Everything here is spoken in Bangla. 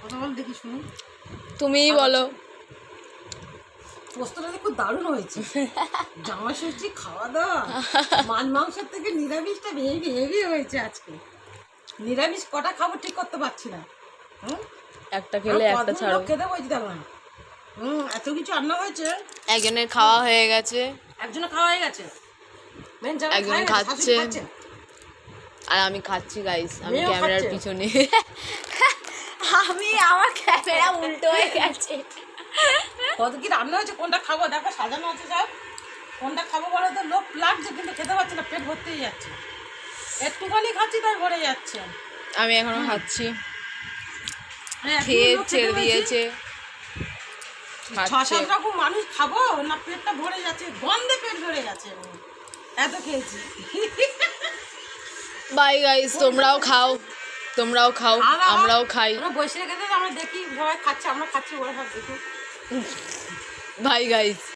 কথা বল দেখি শুনি। তুমিই বলো। পোস্তটা খুব দারুণ হয়েছে। জামা ষষ্ঠী খাওয়া দাওয়া, মাছ মাংসের থেকে নিরামিষটা হেভি হেভি হয়েছে আজকে। নিরামিষ কটা খাবো ঠিক করতে পারছি না। একটা খেলে একটা ছাড়ো। খেতে বলছি দেখো না। এত কিছু রান্না হয়েছে। একজনের খাওয়া হয়ে গেছে, একজনের খাওয়া হয়ে গেছে, একজন খাচ্ছে আর আমি খাচ্ছি গাইস। আমি ক্যামেরার পিছনে, আমি আমার ক্যামেরা উল্টো হয়ে গেছে। কত কি রান্না হয়েছে, কোনটা খাবো দেখো, সাজানো আছে সব। কোনটা খাবো বলো তো, লোভ লাগছে কিন্তু খেতে পারছি না, পেট ভর্তেই যাচ্ছে। একটুখানি খাচ্ছি তাই ভরে যাচ্ছে। আমি এখনো খাচ্ছি, খেয়ে ছেড়ে দিয়েছে। 6-7 রকম মানুষ খাবো না, পেটটা ভরে যাচ্ছে, গন্ধে পেট ভরে গেছে, এত খেয়েছি। বাই গাইস, তোমরাও খাও, তোমরাও খাও, আমরাও খাই। আমরা বসে রেখে আমরা দেখি সবাই খাচ্ছে, আমরা খাচ্ছি, ওরা সব দেখি। Bye guys.